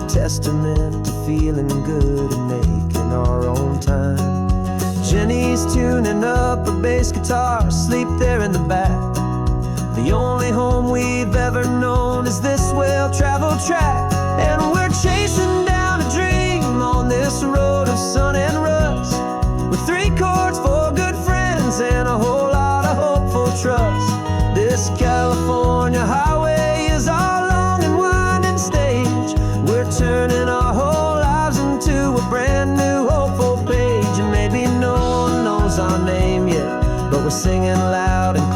a testament to feeling good and making our own time. Jenny's tuning up her bass guitar, asleep there in the back. The only home we've ever known is this well-traveled track. And we're chasing down a dream on this road of sun and rust, with 3 chords, 4 good friends, and a whole lot of hopeful trust. This California highway is our long and winding stage. We're turning our whole lives into a brand new hopeful page. And maybe no one knows our name yet, but we're singing loud and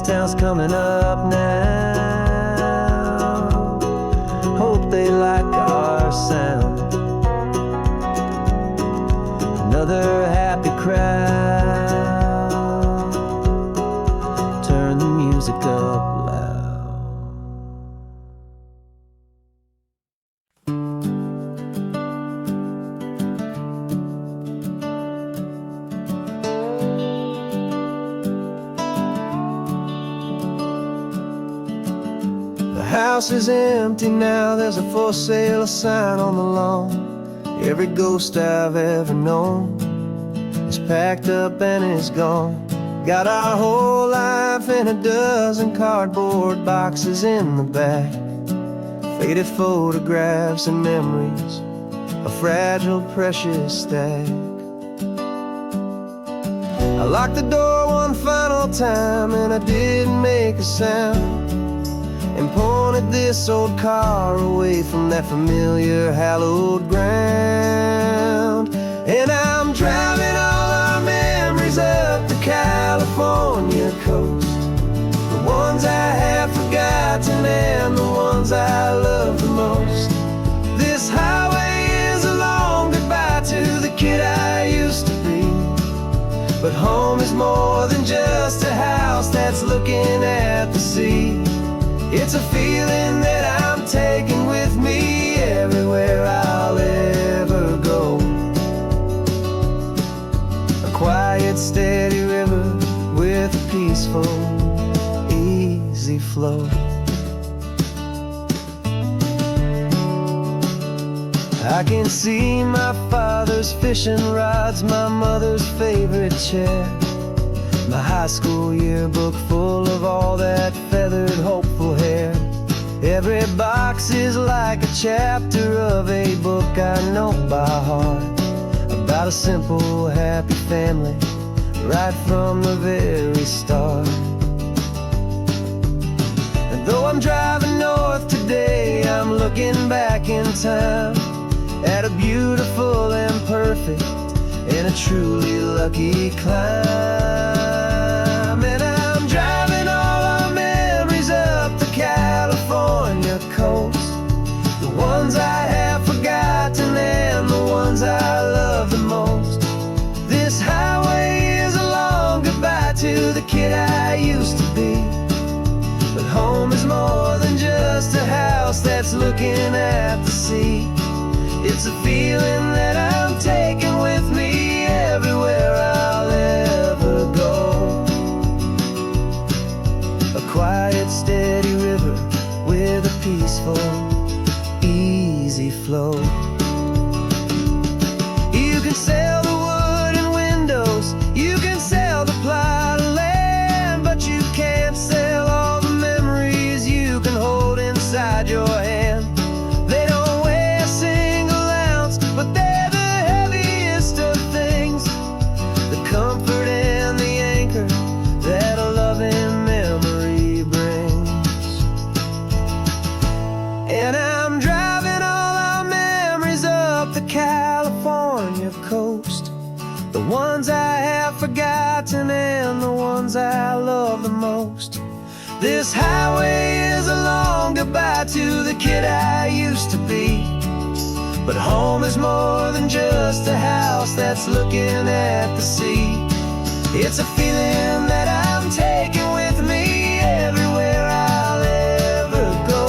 town's coming up now. Hope they like our sound. Another happy crowd. Turn the music up loud. The house is empty now, there's a for sale sign on the lawn. Every ghost I've ever known is packed up and is gone. Got our whole life in a dozen cardboard boxes in the back. Faded photographs and memories, a fragile, precious stack. I locked the door one final time and I didn't make a sound, and pointed this old car away from that familiar hallowed ground. And I'm driving all our memories up the California coast, the ones I have forgotten and the ones I love the most. This highway is a long goodbye to the kid I used to be, but home is more than just a house that's looking at the sea. It's a feeling that I'm taking with me everywhere I'll ever go. A quiet, steady river with a peaceful, easy flow. I can see my father's fishing rods, my mother's favorite chair, my high school yearbook full of all that feathered, hopeful hair. Every box is like a chapter of a book I know by heart, about a simple, happy family right from the very start. And though I'm driving north today, I'm looking back in time at a beautiful and perfect and a truly lucky climb. And I'm driving all our memories up the California coast, the ones I have forgotten and the ones I love the most. This highway is a long goodbye to the kid I used to be, but home is more than just a house that's looking at the sea. It's a feeling that I'm taking with me everywhere I'll ever go. A quiet, steady river with a peaceful, easy flow. You can sell the wood and windows, you can sell the plot of land, but you can't sell all the memories you can hold inside your hand. They don't weigh a single ounce, but they're the heaviest of things, the comfort and the anchor that a loving memory brings. And I'm driving all our memories up the California coast, the ones I have forgotten and the ones I love the most. This highway is a long goodbye to the kid I used to be, but home is more than just a house that's looking at the sea. It's a feeling that I'm taking with me everywhere I'll ever go.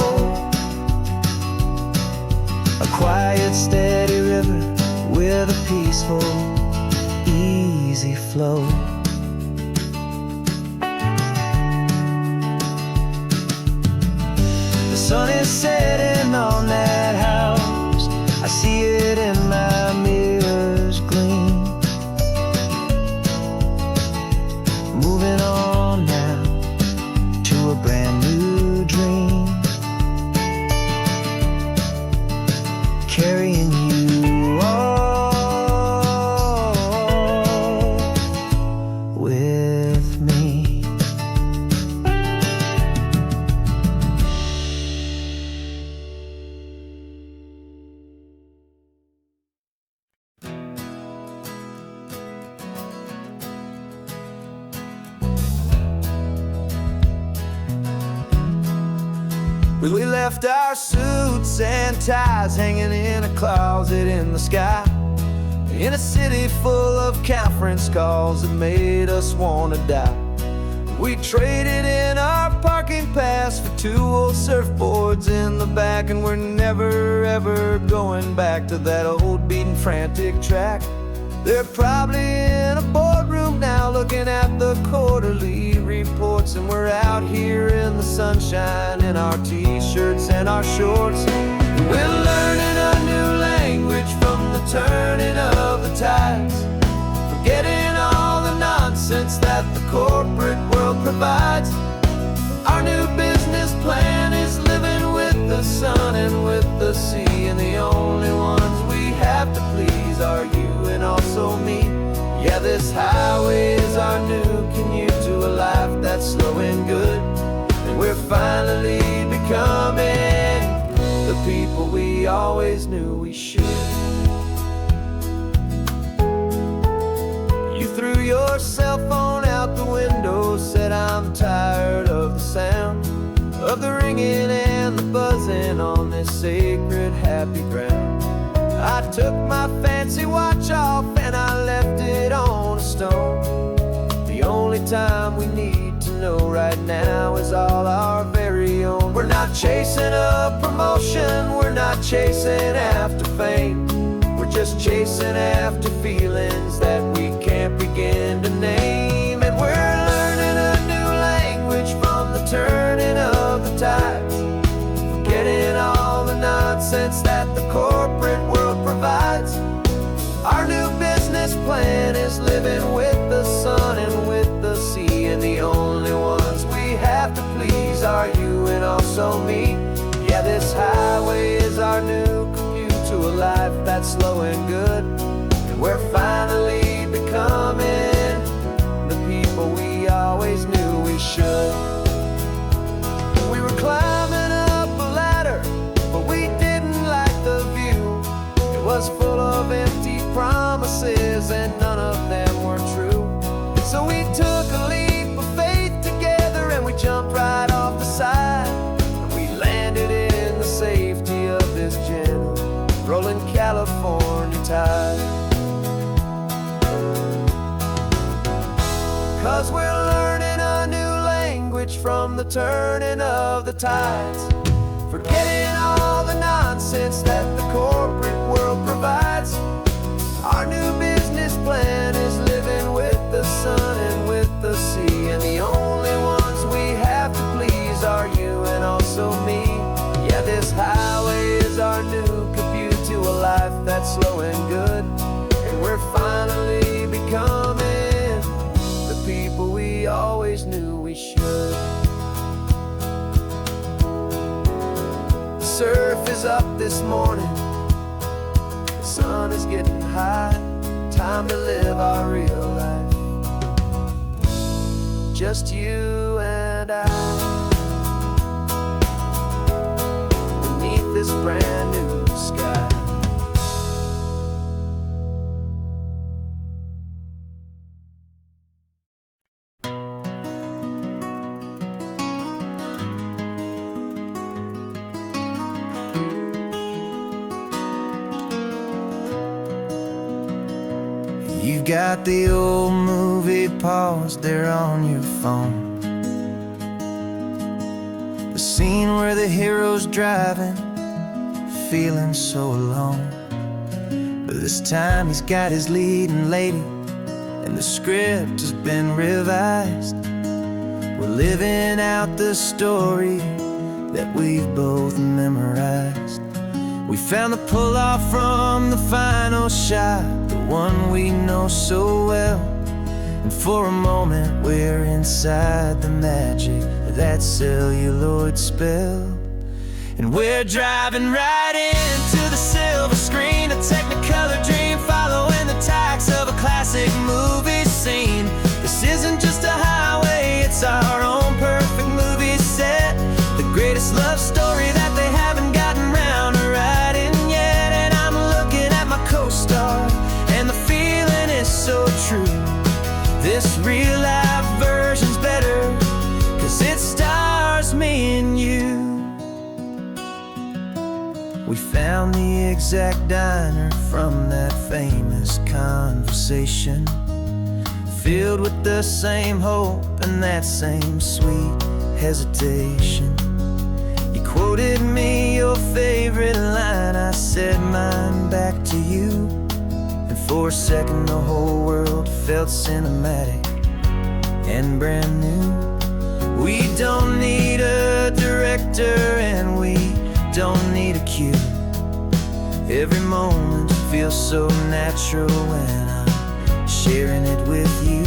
A quiet, steady river with a peaceful, easy flow. The sun is setting on that house, I see it in my mirror's gleam. Moving on now to a brand new dream, carrying you all with me. We left our suits and ties hanging in a closet in the sky, in a city full of conference calls that made us wanna die. We traded in our parking pass for 2 old surfboards in the back, and we're never ever going back to that old beaten frantic track. They're probably in a boardroom now looking at the quarterly reports, and we're out here in the sunshine in our t-shirts and our shorts. We're learning a new language from the turning of the tides, forgetting all the nonsense that the corporate world provides. Our new business plan is living with the sun and with the sea, and the only ones we have to please are you and also me. Yeah, this highway is our new commute to a life that's slow and good, and we're finally becoming the people we always knew we should. You threw your cell phone out the window, said I'm tired of the sound of the ringing and the buzzing on this sacred happy ground. I took my fancy watch off and I left it on a stone. The only time we need to know right now is all our very own. We're not chasing a promotion, we're not chasing after fame, we're just chasing after feelings that we can't begin to name. And we're learning a new language from the turning of the tides, forgetting all the nonsense that the corporate world provides. Our new business plan is living with the sun and with the sea, and the only ones we have to please are you and also me. Yeah, this highway is our new commute to a life that's slow and good, and we're finally becoming the people we always knew we should. We were climbing up a ladder, but we didn't like the view. It was full of empty promises and none of them were true. So we took a leap of faith together and we jumped right off the side, and we landed in the safety of this gentle rolling California tide. 'Cause we're learning a new language from the turning of the tides, forgetting all the nonsense that the corporate world provides. Our new business plan is living with the sun and with the sea, and the only ones we have to please are you and also me. Yeah, this highway is our new commute to a life that's slow and good, and we're finally becoming the people we always knew we should. The surf is up this morning, the sun is getting high, time to live our real life, just you and I, beneath this brand new sky. You've got the old movie paused there on your phone, the scene where the hero's driving, feeling so alone. But this time he's got his leading lady, and the script has been revised. We're living out the story that we've both memorized. We found the pull-off from the final shot, the one we know so well, and for a moment we're inside the magic of that celluloid spell. And we're driving right into the silver screen, a technicolor dream, following the tacks of a classic movie scene. This isn't just a highway, it's our own perfect movie set, the greatest love story that they haven't gotten round to writing yet. And I'm looking at my co-star, and the feeling is so true. This real life version's better, 'cause it stars me and you. exact diner from that famous conversation, filled with the same hope and that same sweet hesitation. You quoted me your favorite line, I said mine back to you, and for a second the whole world felt cinematic and brand new. We don't need a director and we don't need a cue. Every moment feels so natural when I'm sharing it with you.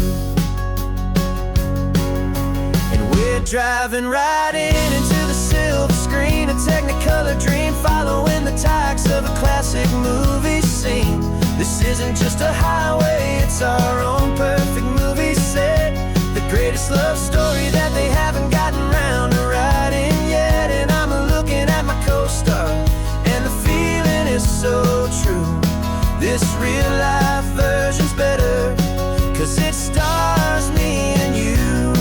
And we're driving right into the silver screen, a technicolor dream, following the tacks of a classic movie scene. This isn't just a highway, it's our own perfect movie set, the greatest love story that they haven't gotten round to writing yet. And I'm looking at my co-star, and the feeling is so true. This real life version's better, 'cause it stars me and you.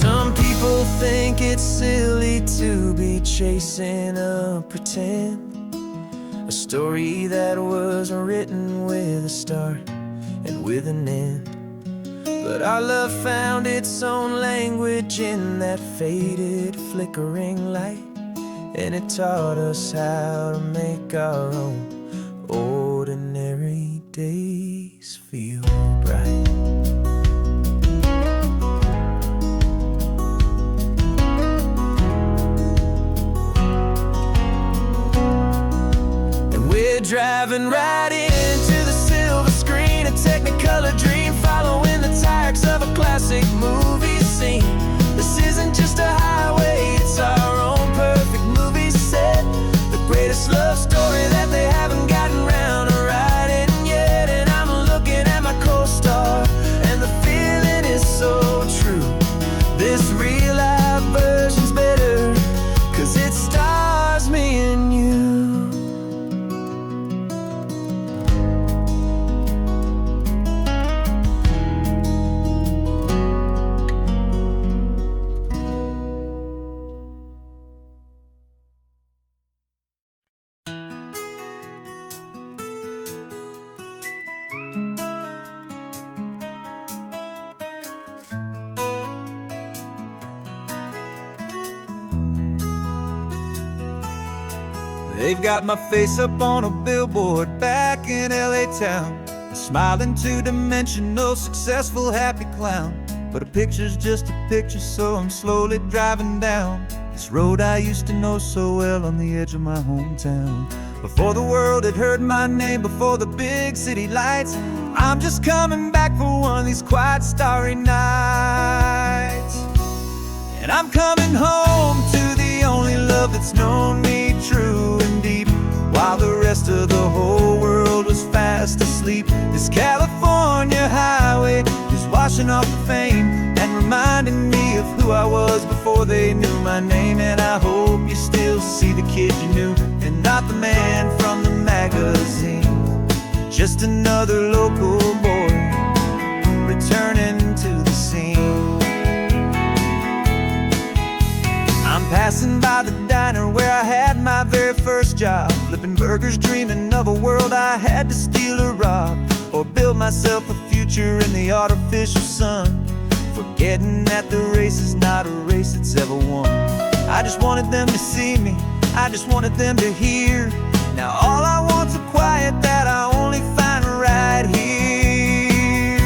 Some people think it's silly to be chasing a pretend, a story that was written with a start and with an end. But our love found its own language in that faded, flickering light, and it taught us how to make our own ordinary days feel bright. And we're driving right into the silver screen, a technicolor dream, following the tacks of a classic movie scene. This isn't just a highway, it's our own perfect movie set, the greatest love story that they haven't gotten round to writing yet. And I'm looking at my co-star, and the feeling is so true. This real life version's better, 'cause it stars me and you. They've got my face up on a billboard back in LA town, a smiling two-dimensional, successful, happy clown. But a picture's just a picture, so I'm slowly driving down this road I used to know so well on the edge of my hometown. Before the world had heard my name, before the big city lights, I'm just coming back for one of these quiet, starry nights. And I'm coming home to the only love that's known me true and deep, while the rest of the whole world was fast asleep. This California highway is washing off the fame and reminding me of who I was before they knew my name. And I hope you still see the kid you knew, and not the man from the magazine. Just another local boy returning to the scene. I'm passing by the diner where I had my very first job, flipping burgers, dreaming of a world I had to steal or rob, or build myself a future in the artificial sun, forgetting that the race is not a race that's ever won. I just wanted them to see me, I just wanted them to hear. Now all I want's a quiet that I only find right here.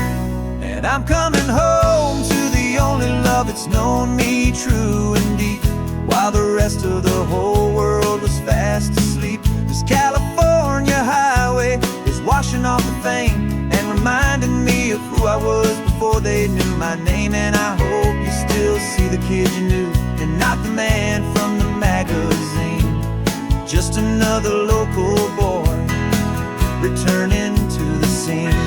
And I'm coming home to the only love that's known me true and deep, while the rest of the whole world was fast asleep. This California highway is washing off the fame and reminding me of who I was before they knew my name. And I hope you still see the kid you knew, and not the man from the magazine. Just another local boy returning to the scene.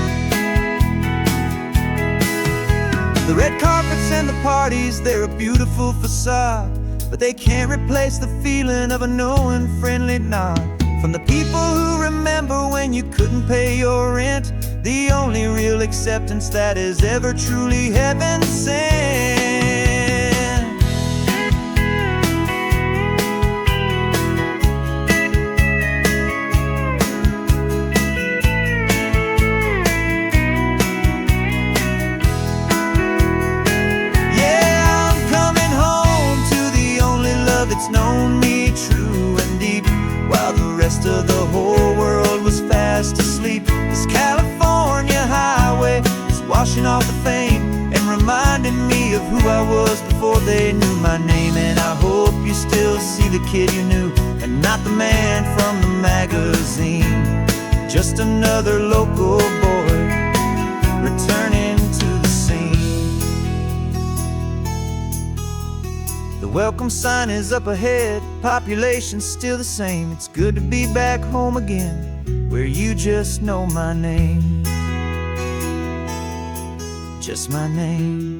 The red carpets and the parties, they're a beautiful facade, but they can't replace the feeling of a knowing, friendly nod from the people who remember when you couldn't pay your rent, the only real acceptance that is ever truly heaven sent. fast asleep. This California highway is washing off the fame and reminding me of who I was before they knew my name. And I hope you still see the kid you knew and not the man from the magazine. Just another local boy returning to the scene. The welcome sign is up ahead, population's still the same. It's good to be back home again, where you just know my name. Just my name.